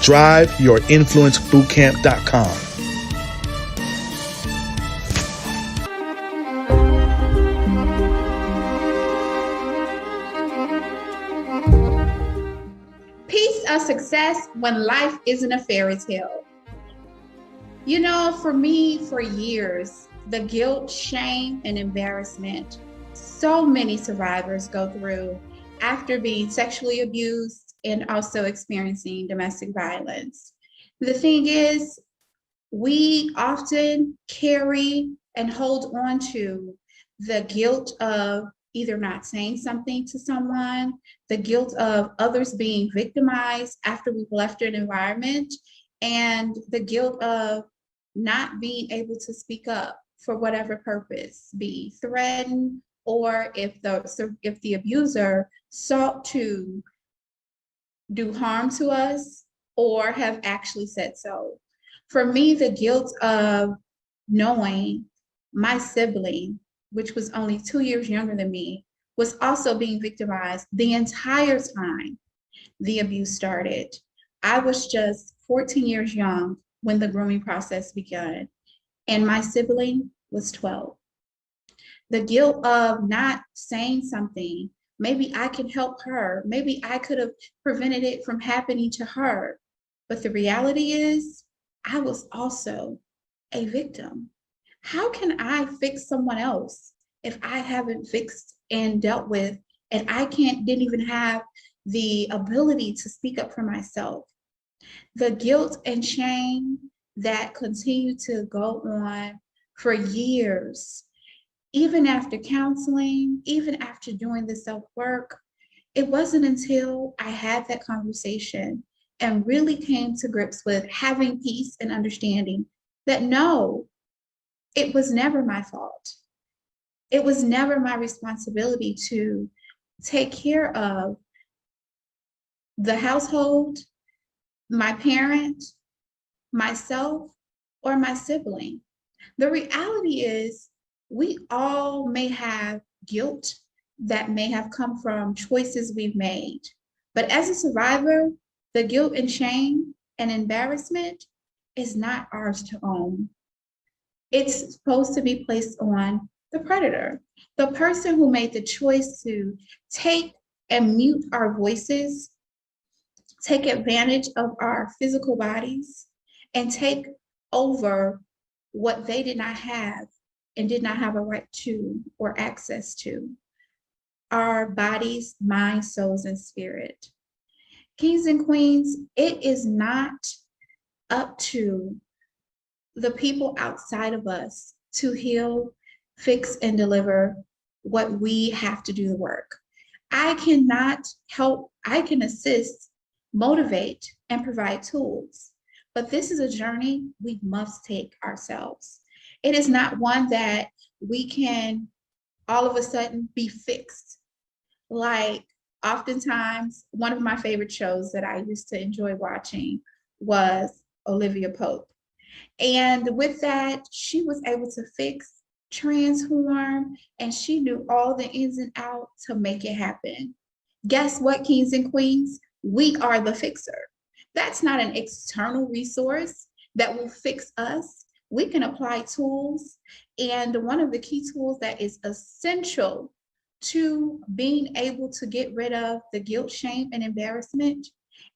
DriveYourInfluenceBootcamp.com. Piece of success when life isn't a fairy tale. You know, for me, for years, the guilt, shame, and embarrassment so many survivors go through after being sexually abused and also experiencing domestic violence. The thing is, we often carry and hold on to the guilt of either not saying something to someone, the guilt of others being victimized after we've left an environment, and the guilt of not being able to speak up for whatever purpose, be threatened, or if the abuser sought to do harm to us or have actually said so. For me, the guilt of knowing my sibling, which was only 2 years younger than me, was also being victimized the entire time the abuse started. I was just 14 years young when the grooming process began, and my sibling was 12. The guilt of not saying something, maybe I can help her, maybe I could have prevented it from happening to her. But the reality is, I was also a victim. How can I fix someone else if I haven't fixed and dealt with, and I didn't even have the ability to speak up for myself? The guilt and shame that continued to go on for years, even after counseling, even after doing the self-work, it wasn't until I had that conversation and really came to grips with having peace and understanding that no, it was never my fault. It was never my responsibility to take care of the household, my parent, myself, or my sibling. The reality is, we all may have guilt that may have come from choices we've made. But as a survivor, the guilt and shame and embarrassment is not ours to own. It's supposed to be placed on the predator, the person who made the choice to take and mute our voices, take advantage of our physical bodies, and take over what they did not have and did not have a right to or access to: our bodies, minds, souls, and spirit. Kings and queens, it is not up to the people outside of us to heal, fix, and deliver what we have to do the work. I cannot help, I can assist, motivate, and provide tools, but this is a journey we must take ourselves. It is not one that we can all of a sudden be fixed. Like, oftentimes, one of my favorite shows that I used to enjoy watching was Olivia Pope. And with that, she was able to fix, transform, and she knew all the ins and outs to make it happen. Guess what, kings and queens? We are the fixer. That's not an external resource that will fix us. We can apply tools. And one of the key tools that is essential to being able to get rid of the guilt, shame, and embarrassment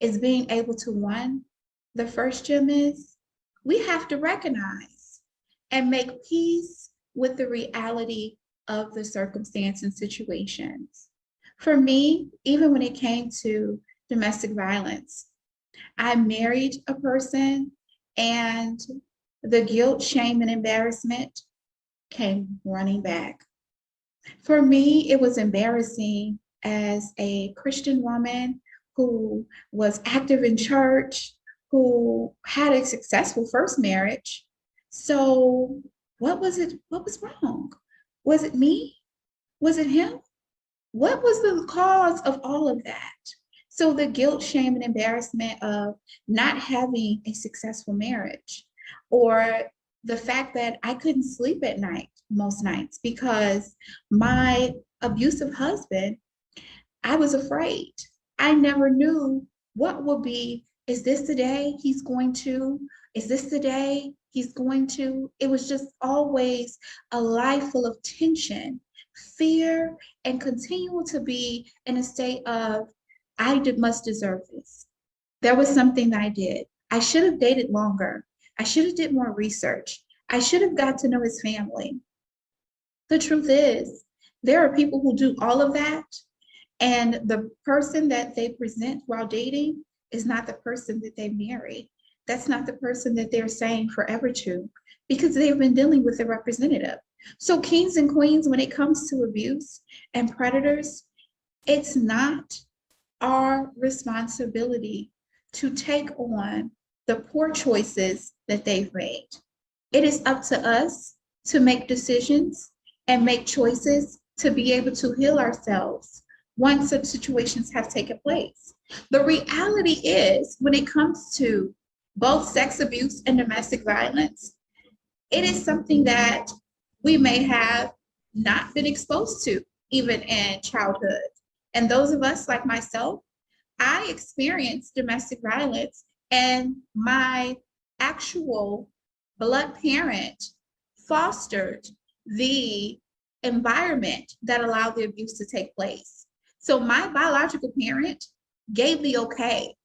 is being able to, one, the first gem is we have to recognize and make peace with the reality of the circumstance and situations. For me, even when it came to domestic violence, I married a person, and the guilt, shame, and embarrassment came running back. For me, it was embarrassing as a Christian woman who was active in church, who had a successful first marriage. So what was it? What was wrong? Was it me? Was it him? What was the cause of all of that? So the guilt, shame, and embarrassment of not having a successful marriage, or the fact that I couldn't sleep at night most nights because my abusive husband, I was afraid. I never knew what would be Is this the day he's going to? Is this the day he's going to? It was just always a life full of tension, fear, and continue to be in a state of, must deserve this. There was something that I did. I should have dated longer. I should have did more research. I should have got to know his family. The truth is, there are people who do all of that, and the person that they present while dating is not the person that they marry. That's not the person that they're saying forever to, because they've been dealing with a representative. So kings and queens, when it comes to abuse and predators, it's not our responsibility to take on the poor choices that they've made. It is up to us to make decisions and make choices to be able to heal ourselves once such situations have taken place. The reality is, when it comes to both sex abuse and domestic violence, it is something that we may have not been exposed to even in childhood. And those of us like myself, I experienced domestic violence, and my actual blood parent fostered the environment that allowed the abuse to take place. So my biological parent gave the okay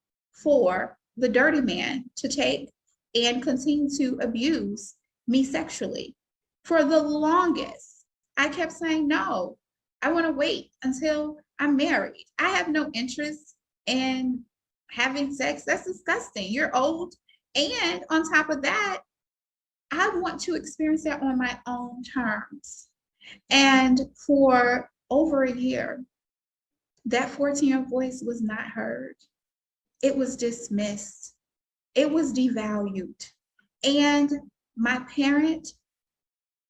for the dirty man to take and continue to abuse me sexually. For the longest, I kept saying, no, I want to wait until I'm married. I have no interest in having sex. That's disgusting. You're old. And on top of that, I want to experience that on my own terms. And for over a year, that 14-year-old voice was not heard. It was dismissed. It was devalued. And my parent,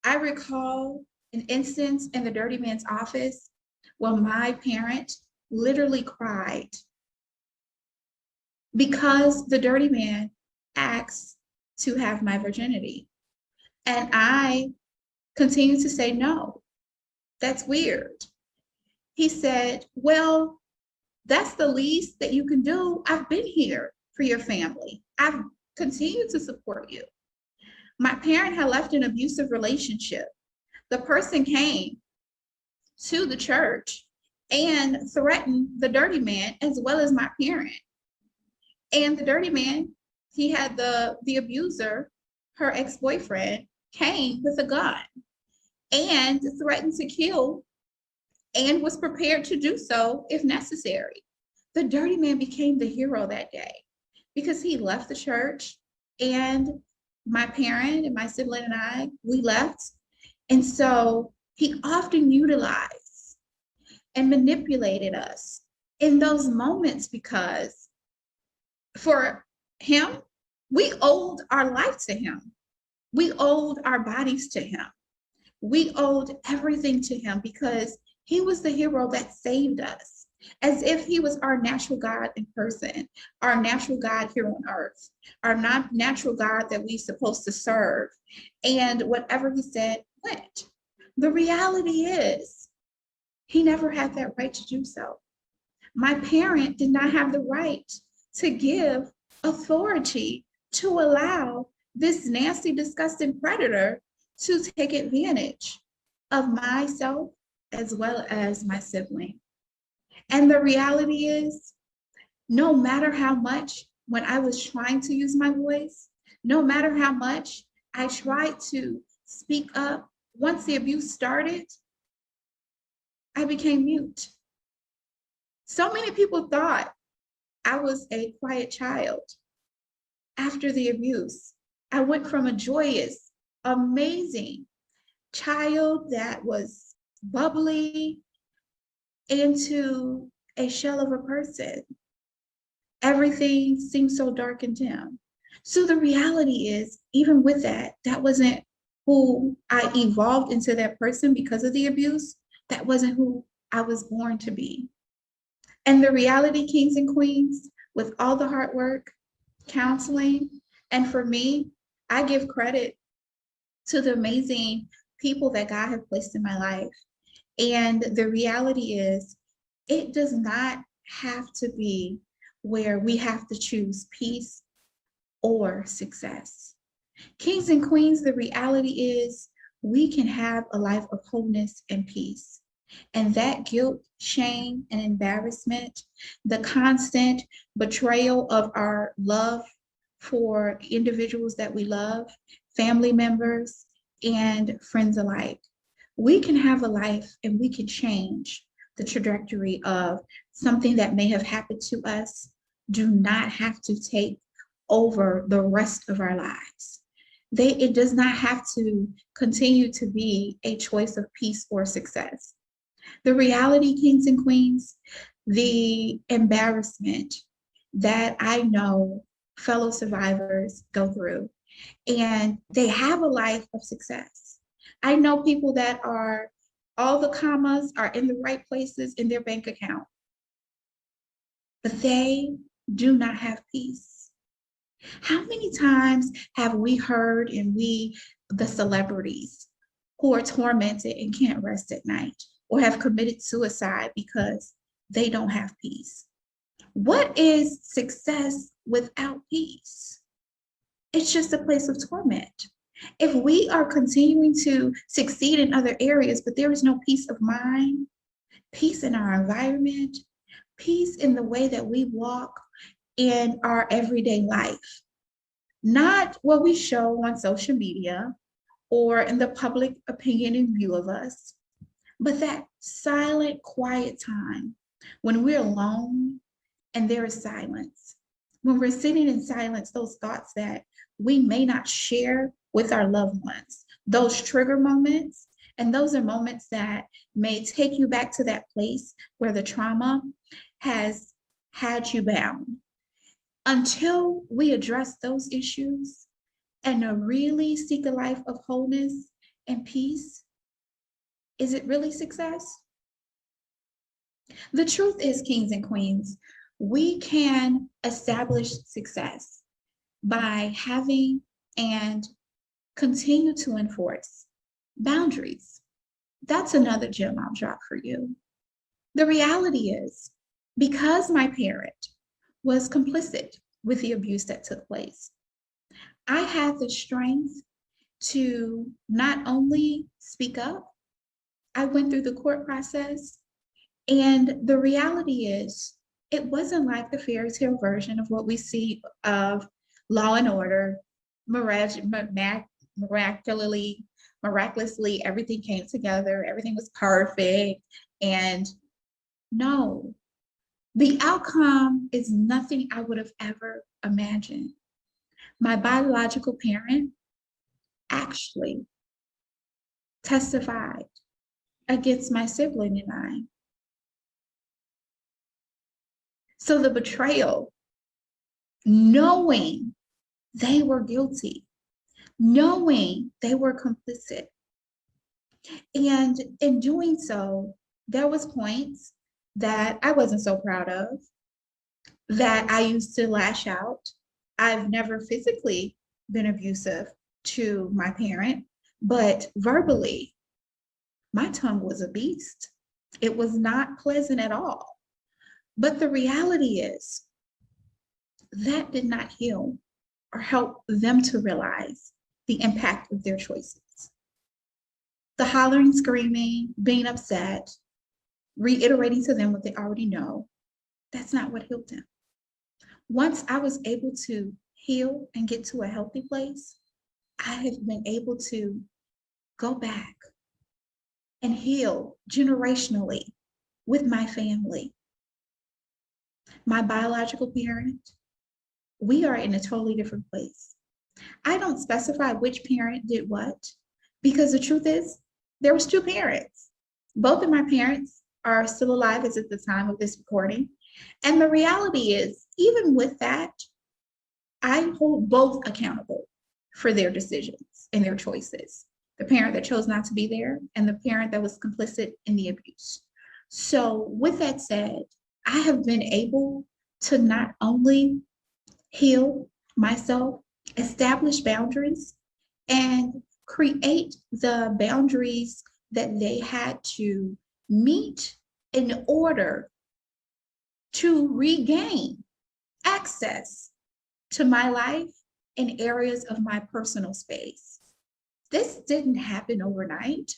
I recall an instance in the dirty man's office where my parent literally cried because the dirty man asked to have my virginity. And I continued to say, no, that's weird. He said, well, that's the least that you can do. I've been here for your family. I've continued to support you. My parent had left an abusive relationship. The person came to the church and threatened the dirty man as well as my parent. And the dirty man, he had the abuser, her ex-boyfriend, came with a gun and threatened to kill and was prepared to do so if necessary. The dirty man became the hero that day because he left the church, and my parent and my sibling and I, we left. And so he often utilized and manipulated us in those moments because for him, we owed our life to him. We owed our bodies to him. We owed everything to him because he was the hero that saved us, as if he was our natural God in person, our natural God here on earth, our natural God that we're supposed to serve. And whatever he said went. The reality is, he never had that right to do so. My parent did not have the right to give authority to allow this nasty, disgusting predator to take advantage of myself as well as my sibling. And the reality is, no matter how much when I was trying to use my voice, no matter how much I tried to speak up, once the abuse started, I became mute. So many people thought I was a quiet child. After the abuse, I went from a joyous, amazing child that was bubbly into a shell of a person. Everything seemed so dark and dim. So the reality is, even with that, that wasn't who I evolved into, that person because of the abuse. That wasn't who I was born to be. And the reality, kings and queens, with all the hard work, counseling, and for me, I give credit to the amazing people that God has placed in my life. And the reality is, it does not have to be where we have to choose peace or success. Kings and queens, the reality is we can have a life of wholeness and peace. And that guilt, shame, and embarrassment, the constant betrayal of our love for individuals that we love, family members, and friends alike. We can have a life and we can change the trajectory of something that may have happened to us. Do not have to take over the rest of our lives. It does not have to continue to be a choice of peace or success. The reality, kings and queens, the embarrassment that I know fellow survivors go through, and they have a life of success. I know people that are, all the commas are in the right places in their bank account, but they do not have peace. How many times have we heard the celebrities who are tormented and can't rest at night or have committed suicide because they don't have peace? What is success without peace? It's just a place of torment. If we are continuing to succeed in other areas, but there is no peace of mind, peace in our environment, peace in the way that we walk in our everyday life, not what we show on social media or in the public opinion and view of us, but that silent, quiet time when we're alone and there is silence. When we're sitting in silence, those thoughts that we may not share with our loved ones, those trigger moments, and those are moments that may take you back to that place where the trauma has had you bound. Until we address those issues and really seek a life of wholeness and peace, is it really success? The truth is, kings and queens, we can establish success by having and continue to enforce boundaries. That's another gem I'll drop for you. The reality is, because my parent was complicit with the abuse that took place, I had the strength to not only speak up, I went through the court process, and the reality is, it wasn't like the fairy tale version of what we see of Law and Order. Miraculously, everything came together, everything was perfect. And no, the outcome is nothing I would have ever imagined. My biological parent actually testified against my sibling and I. So the betrayal, knowing they were guilty, knowing they were complicit, and in doing so, there was points that I wasn't so proud of, that I used to lash out. I've never physically been abusive to my parent, but verbally, my tongue was a beast. It was not pleasant at all. But the reality is, that did not heal or help them to realize the impact of their choices. The hollering, screaming, being upset, reiterating to them what they already know, that's not what healed them. Once I was able to heal and get to a healthy place, I have been able to go back and heal generationally with my family. My biological parent, we are in a totally different place. I don't specify which parent did what, because the truth is, there was two parents. Both of my parents are still alive as at the time of this recording. And the reality is, even with that, I hold both accountable for their decisions and their choices. The parent that chose not to be there and the parent that was complicit in the abuse. So with that said, I have been able to not only heal myself, establish boundaries, and create the boundaries that they had to meet in order to regain access to my life in areas of my personal space. This didn't happen overnight.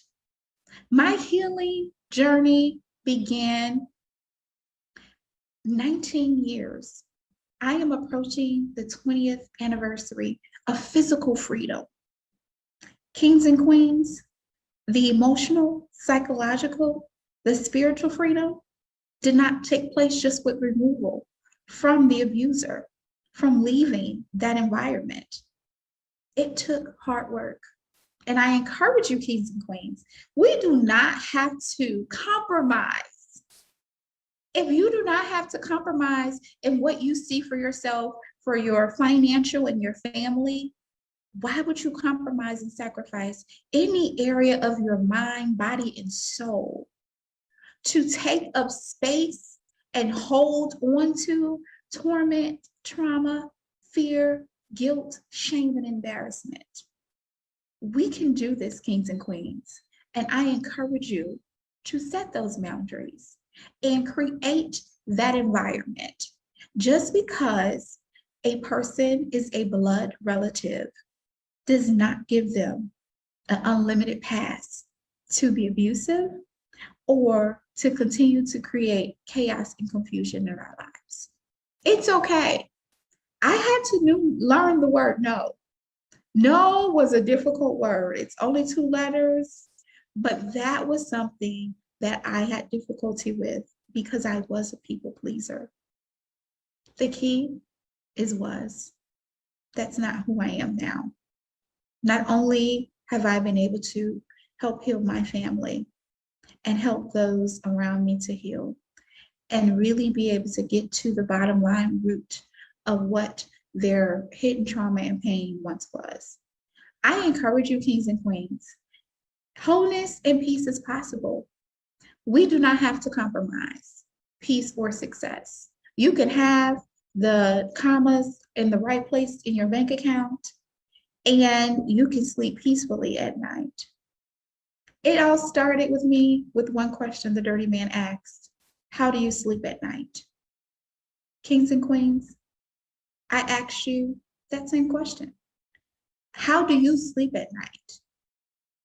My healing journey began 19 years. I am approaching the 20th anniversary of physical freedom. Kings and queens, the emotional, psychological, the spiritual freedom did not take place just with removal from the abuser, from leaving that environment. It took hard work. And I encourage you, kings and queens, we do not have to compromise. If you do not have to compromise in what you see for yourself, for your financial and your family, why would you compromise and sacrifice any area of your mind, body, and soul to take up space and hold on to torment, trauma, fear, guilt, shame, and embarrassment? We can do this, kings and queens. And I encourage you to set those boundaries and create that environment. Just because a person is a blood relative does not give them an unlimited pass to be abusive or to continue to create chaos and confusion in our lives. It's okay. I had to learn the word no. No was a difficult word. It's only 2 letters, but that was something that I had difficulty with because I was a people pleaser. The key is was. That's not who I am now. Not only have I been able to help heal my family and help those around me to heal and really be able to get to the bottom line root of what their hidden trauma and pain once was. I encourage you, kings and queens, wholeness and peace is possible. We do not have to compromise peace or success. You can have the commas in the right place in your bank account, and you can sleep peacefully at night. It all started with me with one question the dirty man asked: how do you sleep at night? Kings and queens, I asked you that same question. How do you sleep at night?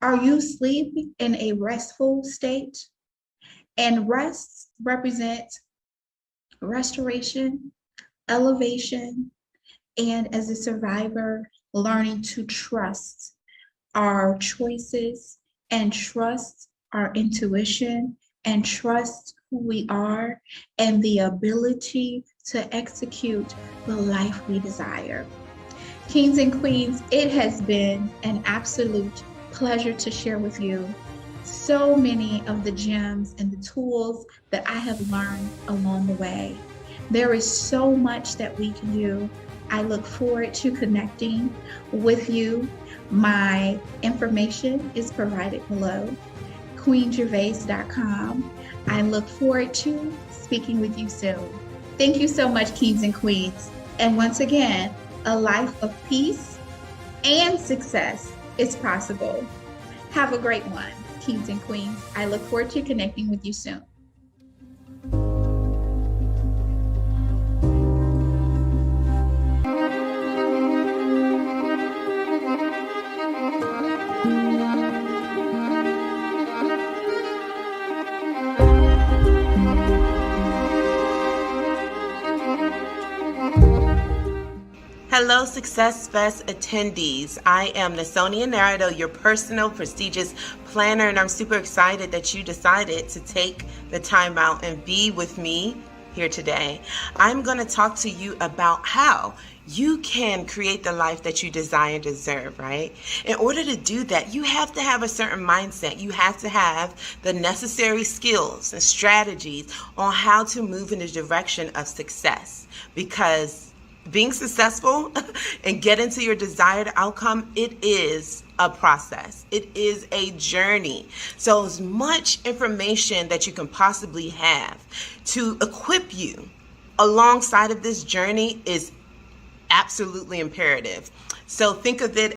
Are you sleeping in a restful state? And rest represents restoration, elevation, and as a survivor, learning to trust our choices and trust our intuition and trust who we are and the ability to execute the life we desire. Kings and queens, it has been an absolute pleasure to share with you so many of the gems and the tools that I have learned along the way. There is so much that we can do. I look forward to connecting with you. My information is provided below, queengervais.com. I look forward to speaking with you soon. Thank you so much, kings and queens. And once again, a life of peace and success is possible. Have a great one, kings and queens. I look forward to connecting with you soon. Hello, Success Fest attendees. I am Nasonia Narado, your personal prestigious planner, and I'm super excited that you decided to take the time out and be with me here today. I'm going to talk to you about how you can create the life that you desire and deserve, right? In order to do that, you have to have a certain mindset. You have to have the necessary skills and strategies on how to move in the direction of success, because being successful and getting to your desired outcome, it is a process. It is a journey. So as much information that you can possibly have to equip you alongside of this journey is absolutely imperative. So think of it